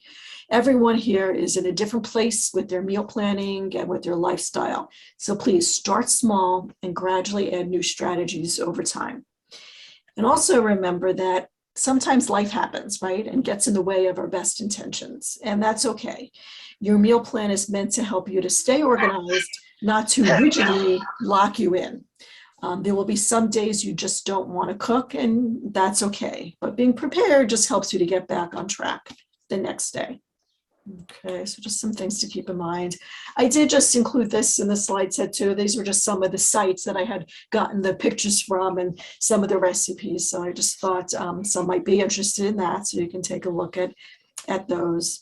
Everyone here is in a different place with their meal planning and with their lifestyle. So please start small and gradually add new strategies over time. And also remember that sometimes life happens, right? And gets in the way of our best intentions. And that's okay. Your meal plan is meant to help you to stay organized, not to rigidly lock you in. There will be some days you just don't want to cook, and that's okay. But being prepared just helps you to get back on track the next day. Okay, so just some things to keep in mind. I did just include this in the slide set too. These were just some of the sites that I had gotten the pictures from and some of the recipes. So I just thought some might be interested in that, so you can take a look at those.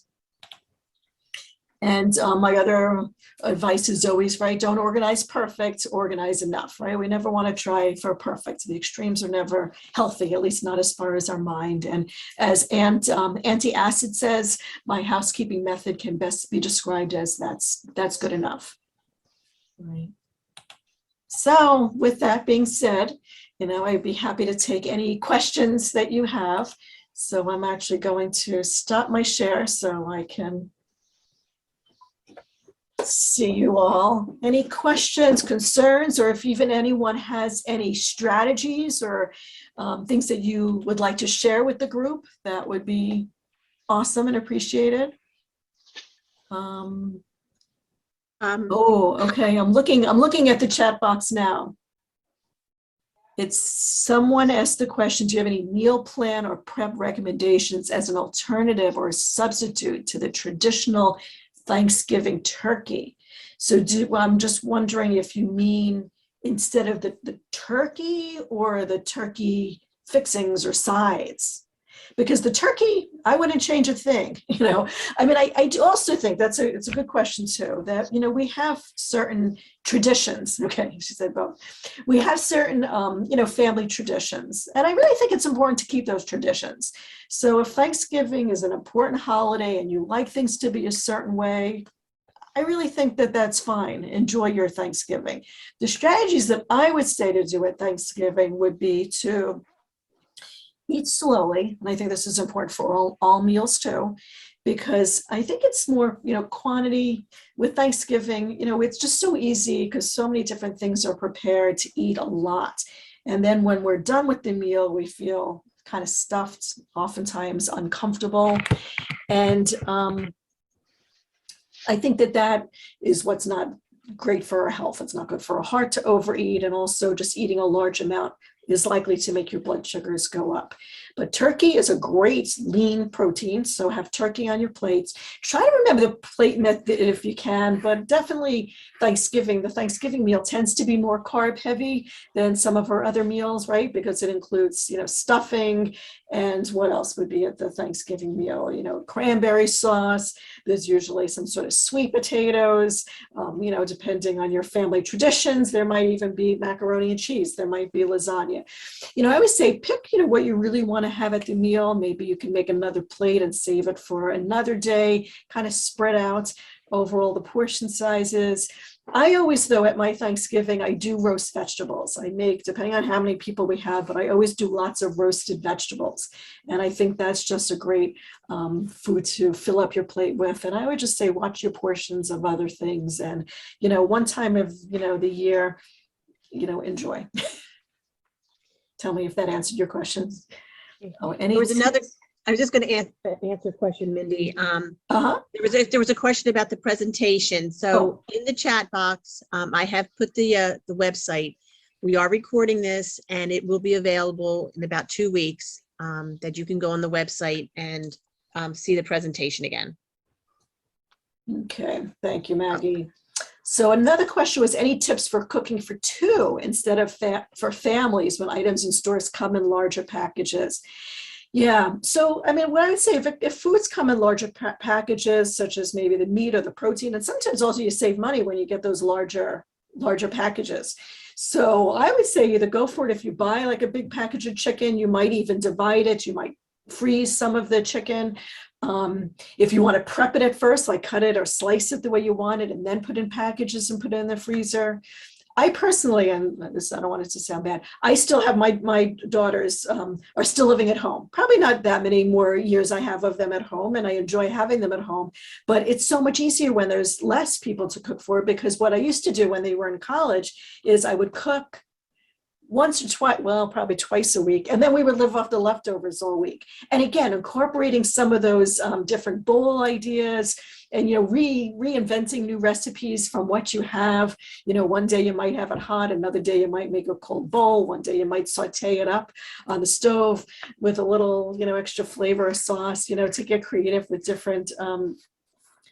And my other advice is always, right, don't organize perfect, organize enough, right? We never want to try for perfect. The extremes are never healthy, at least not as far as our mind. And as Auntie Acid says, my housekeeping method can best be described as that's good enough. Right. So with that being said, I'd be happy to take any questions that you have. So I'm actually going to stop my share so I can see you all. Any questions, concerns, or if even anyone has any strategies or things that you would like to share with the group, that would be awesome and appreciated. Oh, okay. I'm looking at the chat box now. It's someone asked the question, do you have any meal plan or prep recommendations as an alternative or a substitute to the traditional Thanksgiving turkey? So I'm just wondering if you mean instead of the turkey or the turkey fixings or sides, because the turkey, I wouldn't change a thing. I mean, I do also think it's a good question too, that, we have certain traditions. Okay, she said both. We have certain, family traditions. And I really think it's important to keep those traditions. So if Thanksgiving is an important holiday and you like things to be a certain way, I really think that that's fine. Enjoy your Thanksgiving. The strategies that I would say to do at Thanksgiving would be to eat slowly. And I think this is important for all meals too, because I think it's more, quantity with Thanksgiving, it's just so easy because so many different things are prepared to eat a lot. And then when we're done with the meal, we feel kind of stuffed, oftentimes uncomfortable. And I think that is what's not great for our health. It's not good for our heart to overeat, and also just eating a large amount is likely to make your blood sugars go up. But turkey is a great lean protein, so have turkey on your plates. Try to remember the plate method if you can, but definitely the Thanksgiving meal tends to be more carb heavy than some of our other meals, right? Because it includes, stuffing, and what else would be at the Thanksgiving meal? Cranberry sauce. There's usually some sort of sweet potatoes, depending on your family traditions. There might even be macaroni and cheese. There might be lasagna. I always say pick, what you really want to have at the meal. Maybe you can make another plate and save it for another day, kind of spread out over all the portion sizes. I always, though, at my Thanksgiving, I do roast vegetables. I make, depending on how many people we have, but I always do lots of roasted vegetables. And I think that's just a great food to fill up your plate with. And I would just say, watch your portions of other things. And, one time of, the year, enjoy. Tell me if that answered your questions. Oh, there was another. I was just going to answer a question, Mindy. There was a question about the presentation. So in the chat box, I have put the website. We are recording this, and it will be available in about 2 weeks. That you can go on the website and see the presentation again. Okay, thank you, Maggie. So another question was, any tips for cooking for two instead of for families when items in stores come in larger packages? Yeah, so I mean, what I would say, if foods come in larger packages, such as maybe the meat or the protein, and sometimes also you save money when you get those larger packages. So I would say either go for it. If you buy like a big package of chicken, you might even divide it. You might freeze some of the chicken. If you want to prep it at first, like cut it or slice it the way you want it, and then put in packages and put it in the freezer. I personally, and this, I don't want it to sound bad, I still have my daughters are still living at home. Probably not that many more years I have of them at home, and I enjoy having them at home. But it's so much easier when there's less people to cook for, because what I used to do when they were in college is I would cook once or twice, well, probably twice a week. And then we would live off the leftovers all week. And again, incorporating some of those different bowl ideas and, reinventing new recipes from what you have. One day you might have it hot, another day you might make a cold bowl, one day you might saute it up on the stove with a little, extra flavor or sauce, to get creative with different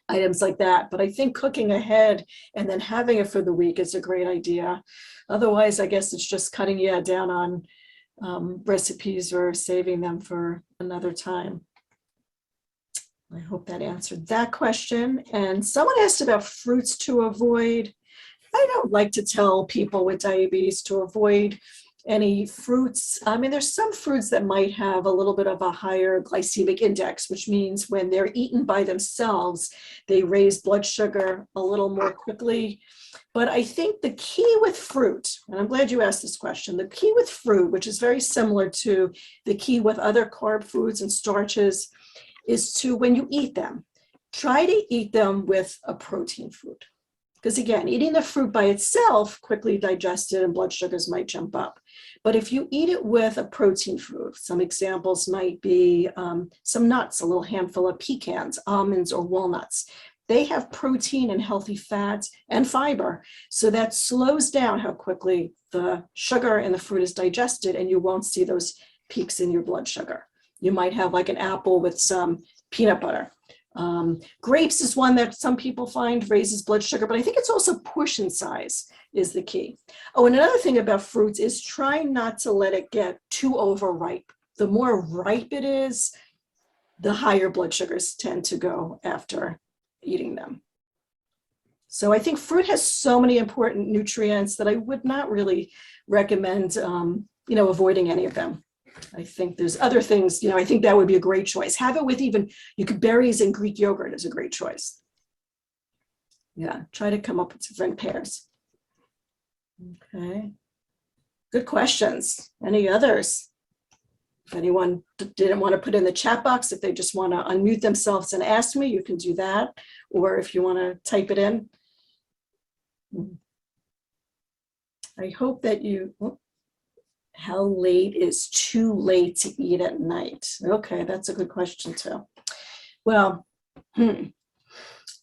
items like that. But I think cooking ahead and then having it for the week is a great idea. Otherwise, I guess it's just cutting down on recipes or saving them for another time. I hope that answered that question. And someone asked about fruits to avoid. I don't like to tell people with diabetes to avoid any fruits. I mean, there's some fruits that might have a little bit of a higher glycemic index, which means when they're eaten by themselves, they raise blood sugar a little more quickly. But I think the key with fruit, and I'm glad you asked this question, the key with fruit, which is very similar to the key with other carb foods and starches, is to, when you eat them, try to eat them with a protein food. Because again, eating the fruit by itself quickly digested and blood sugars might jump up. But if you eat it with a protein food, some examples might be some nuts, a little handful of pecans, almonds, or walnuts. They have protein and healthy fats and fiber. So that slows down how quickly the sugar in the fruit is digested, and you won't see those peaks in your blood sugar. You might have like an apple with some peanut butter. Grapes is one that some people find raises blood sugar, but I think it's also portion size is the key. Oh, and another thing about fruits is try not to let it get too overripe. The more ripe it is, the higher blood sugars tend to go after eating them. So I think fruit has so many important nutrients that I would not really recommend, avoiding any of them. I think there's other things, I think that would be a great choice. Have it with berries and Greek yogurt is a great choice. Yeah, try to come up with different pairs. Okay, good questions. Any others? If anyone didn't want to put in the chat box, if they just want to unmute themselves and ask me, you can do that. Or if you want to type it in. I hope that how late is too late to eat at night? Okay, that's a good question too. Well, I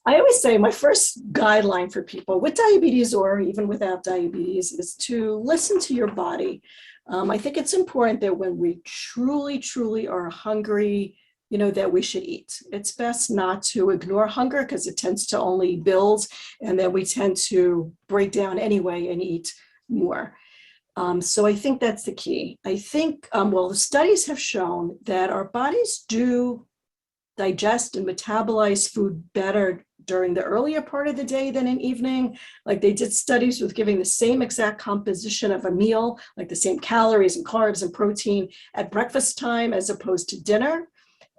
always say my first guideline for people with diabetes or even without diabetes is to listen to your body. I think it's important that when we truly, truly are hungry, that we should eat. It's best not to ignore hunger because it tends to only build, and then we tend to break down anyway and eat more. So I think that's the key. I think, the studies have shown that our bodies do digest and metabolize food better during the earlier part of the day than in evening. Like they did studies with giving the same exact composition of a meal, like the same calories and carbs and protein at breakfast time as opposed to dinner,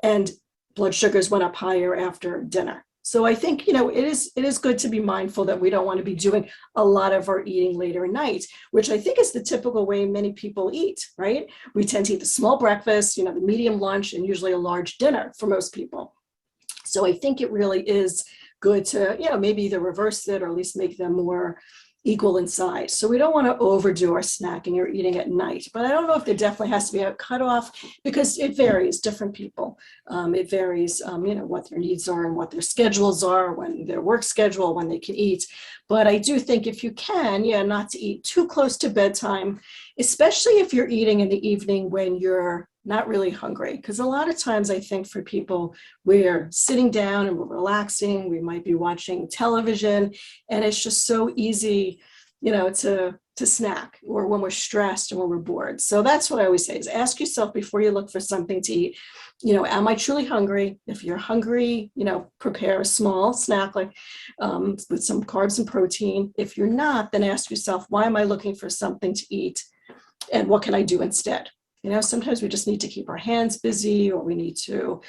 and blood sugars went up higher after dinner. So I think, it is good to be mindful that we don't want to be doing a lot of our eating later at night, which I think is the typical way many people eat, right? We tend to eat the small breakfast, the medium lunch, and usually a large dinner for most people. So I think it really is good to, maybe either reverse it or at least make them more equal in size. So we don't want to overdo our snacking or eating at night, but I don't know if there definitely has to be a cutoff because it varies, different people. It varies, what their needs are and what their schedules are, when their work schedule, when they can eat. But I do think if you can, not to eat too close to bedtime, especially if you're eating in the evening when you're, not really hungry. Because a lot of times I think for people, we're sitting down and we're relaxing, we might be watching television, and it's just so easy, to snack, or when we're stressed or when we're bored. So that's what I always say, is ask yourself before you look for something to eat, am I truly hungry? If you're hungry, prepare a small snack like with some carbs and protein. If you're not, then ask yourself, why am I looking for something to eat? And what can I do instead? Sometimes we just need to keep our hands busy, or we need to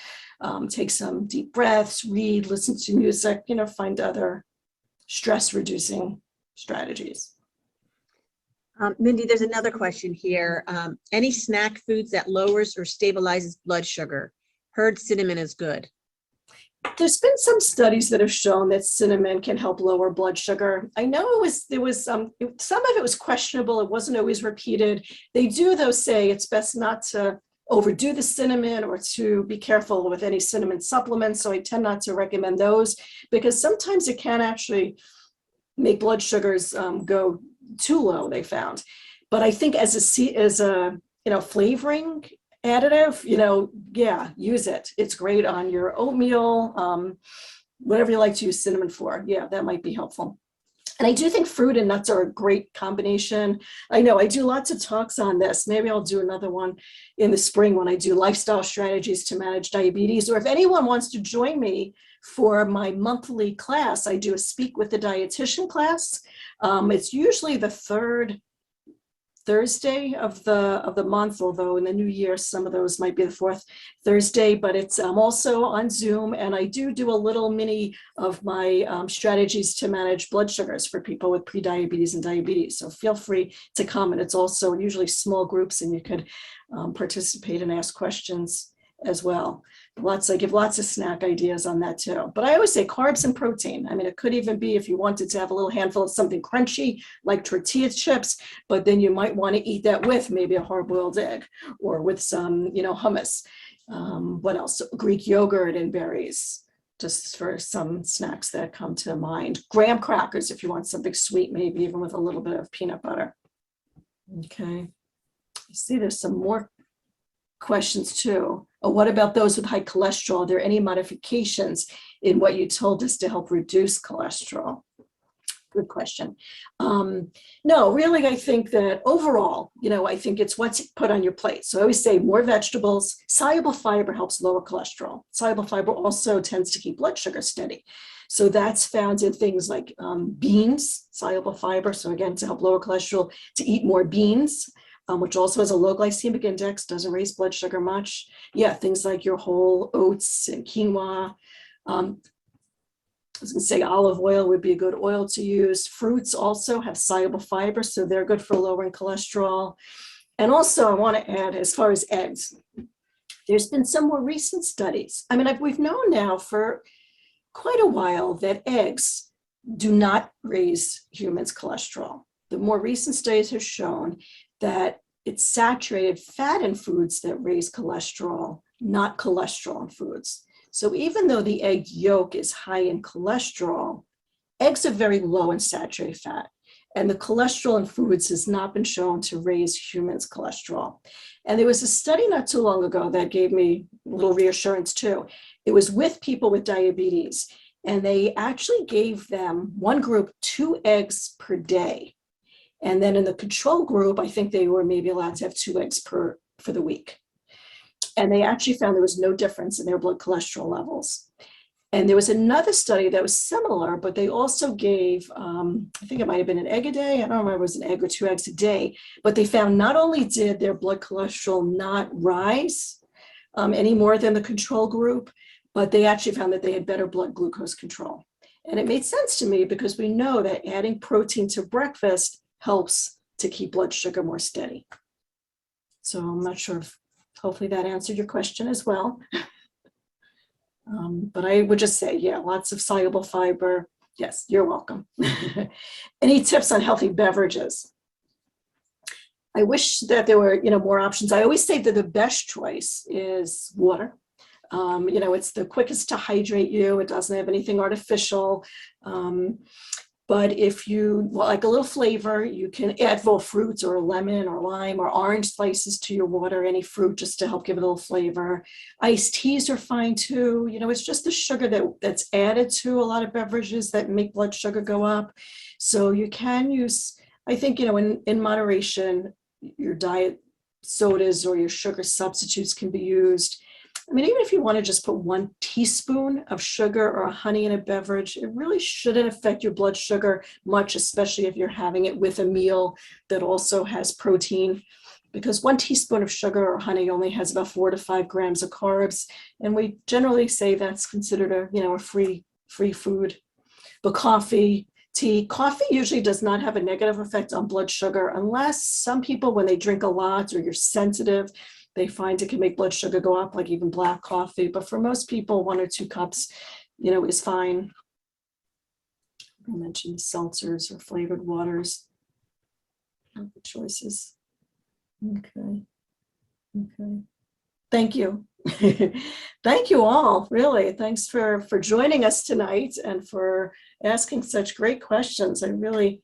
take some deep breaths, read, listen to music, find other stress reducing strategies. Mindy, there's another question here. Any snack foods that lowers or stabilizes blood sugar? Heard cinnamon is good. There's been some studies that have shown that cinnamon can help lower blood sugar. I know there was some of it was questionable. It wasn't always repeated. They do, though, say it's best not to overdo the cinnamon or to be careful with any cinnamon supplements. So I tend not to recommend those, because sometimes it can actually make blood sugars go too low, they found. But I think as a flavoring additive, yeah, use it. It's great on your oatmeal, whatever you like to use cinnamon for. Yeah, that might be helpful. And I do think fruit and nuts are a great combination. I know I do lots of talks on this. Maybe I'll do another one in the spring when I do lifestyle strategies to manage diabetes. Or if anyone wants to join me for my monthly class, I do a Speak with the Dietitian class. It's usually the third Thursday of the month, although in the new year, some of those might be the fourth Thursday, but it's also on Zoom. And I do a little mini of my strategies to manage blood sugars for people with prediabetes and diabetes. So feel free to come. And it's also usually small groups, and you could participate and ask questions as well. I give lots of snack ideas on that too. But I always say carbs and protein. I mean, it could even be if you wanted to have a little handful of something crunchy like tortilla chips, but then you might want to eat that with maybe a hard-boiled egg, or with some, hummus. What else? Greek yogurt and berries, just for some snacks that come to mind. Graham crackers if you want something sweet, maybe even with a little bit of peanut butter. Okay. You see there's some more questions too. What about those with high cholesterol? Are there any modifications in what you told us to help reduce cholesterol? Good question. No, really, I think that overall, I think it's what's put on your plate. So I always say more vegetables. Soluble fiber helps lower cholesterol. Soluble fiber also tends to keep blood sugar steady. So that's found in things like beans, soluble fiber. So again, to help lower cholesterol, to eat more beans, which also has a low glycemic index, doesn't raise blood sugar much. Yeah, things like your whole oats and quinoa. I was gonna say olive oil would be a good oil to use. Fruits also have soluble fiber, so they're good for lowering cholesterol. And also I wanna add, as far as eggs, there's been some more recent studies. I mean, we've known now for quite a while that eggs do not raise humans' cholesterol. The more recent studies have shown that it's saturated fat in foods that raise cholesterol, not cholesterol in foods. So even though the egg yolk is high in cholesterol, eggs are very low in saturated fat. And the cholesterol in foods has not been shown to raise humans' cholesterol. And there was a study not too long ago that gave me a little reassurance too. It was with people with diabetes, and they actually gave them, one group, 2 eggs per day. And then in the control group, I think they were maybe allowed to have 2 eggs for the week. And they actually found there was no difference in their blood cholesterol levels. And there was another study that was similar, but they also gave, I think it might have been an egg a day. I don't remember if it was an egg or 2 eggs a day, but they found not only did their blood cholesterol not rise any more than the control group, but they actually found that they had better blood glucose control. And it made sense to me because we know that adding protein to breakfast helps to keep blood sugar more steady. So I'm not sure if, hopefully that answered your question as well. But I would just say, yeah, lots of soluble fiber. Yes, you're welcome. Any tips on healthy beverages? I wish that there were, more options. I always say that the best choice is water. It's the quickest to hydrate you. It doesn't have anything artificial. But if you like a little flavor, you can add full fruits or lemon or lime or orange slices to your water, any fruit, just to help give it a little flavor. Iced teas are fine too. It's just the sugar that's added to a lot of beverages that make blood sugar go up. So you can use, I think, in moderation, your diet sodas or your sugar substitutes can be used. I mean, even if you want to just put 1 teaspoon of sugar or honey in a beverage, it really shouldn't affect your blood sugar much, especially if you're having it with a meal that also has protein, because 1 teaspoon of sugar or honey only has about 4 to 5 grams of carbs. And we generally say that's considered a free food. But coffee usually does not have a negative effect on blood sugar, unless some people, when they drink a lot or you're sensitive, they find it can make blood sugar go up, like even black coffee. But for most people, 1 or 2 cups, is fine. I mentioned seltzers or flavored waters. Good choices. Okay. Thank you. Thank you all, really. Thanks for joining us tonight and for asking such great questions. I really,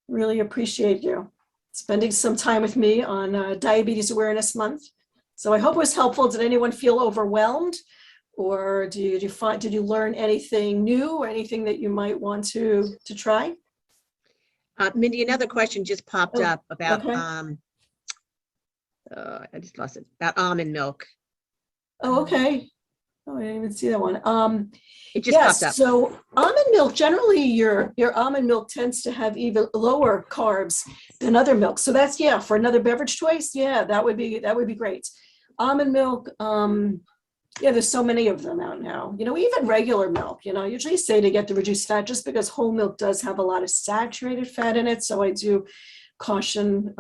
really appreciate you spending some time with me on Diabetes Awareness Month. So I hope it was helpful. Did anyone feel overwhelmed, or did you learn anything new or anything that you might want to try? Mindy, another question just popped up about, okay. I just lost it, about almond milk. Oh, okay. Oh, I didn't even see that one. It just popped up. So almond milk, generally your almond milk tends to have even lower carbs than other milks. So that's, for another beverage choice, that would be great. Almond milk, there's so many of them out now. Even regular milk, usually say to get the reduced fat, just because whole milk does have a lot of saturated fat in it. So I do caution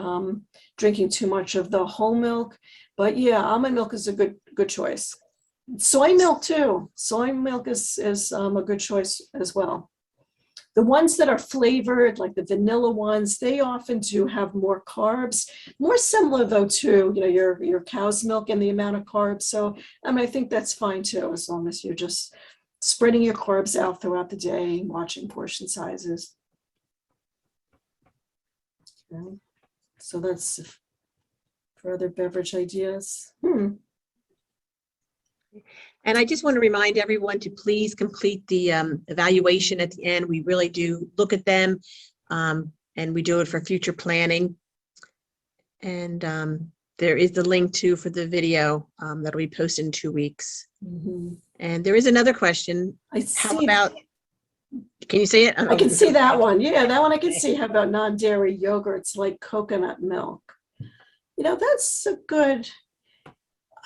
drinking too much of the whole milk. But almond milk is a good choice. Soy milk too. Soy milk is a good choice as well. The ones that are flavored, like the vanilla ones, they often do have more carbs, more similar though to your cow's milk and the amount of carbs. So I think that's fine too, as long as you're just spreading your carbs out throughout the day, watching portion sizes. Okay. So that's for other beverage ideas. And I just want to remind everyone to please complete the evaluation at the end. We really do look at them, and we do it for future planning. And there is the link too for the video that'll be posted in 2 weeks. And there is another question. How about, can you see it? I can see that one. Yeah, that one I can see. How about non-dairy yogurts like coconut milk? That's a good,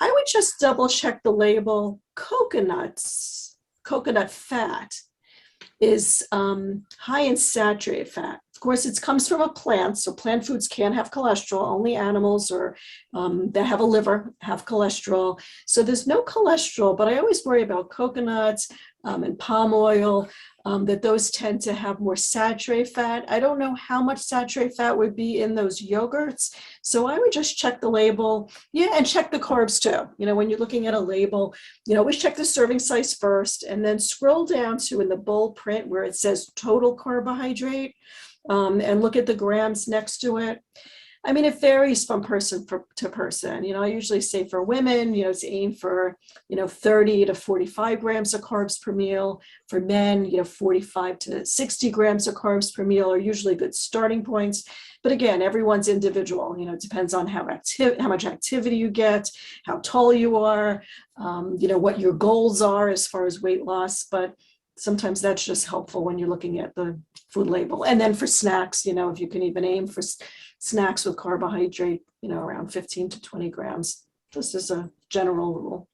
I would just double check the label. Coconut fat is high in saturated fat. Of course, it comes from a plant, so plant foods can't have cholesterol. Only animals or that have a liver have cholesterol. So there's no cholesterol, but I always worry about coconuts and palm oil, that those tend to have more saturated fat. I don't know how much saturated fat would be in those yogurts. So I would just check the label. And check the carbs too. When you're looking at a label, always check the serving size first, and then scroll down to in the bold print where it says total carbohydrate, and look at the grams next to it. It varies from person to person. I usually say for women, to aim for, 30 to 45 grams of carbs per meal. For men, 45 to 60 grams of carbs per meal are usually good starting points. But again, everyone's individual. It depends on how much activity you get, how tall you are, what your goals are as far as weight loss. But sometimes that's just helpful when you're looking at the food label. And then for snacks, if you can even aim for snacks with carbohydrate, around 15 to 20 grams, just as a general rule.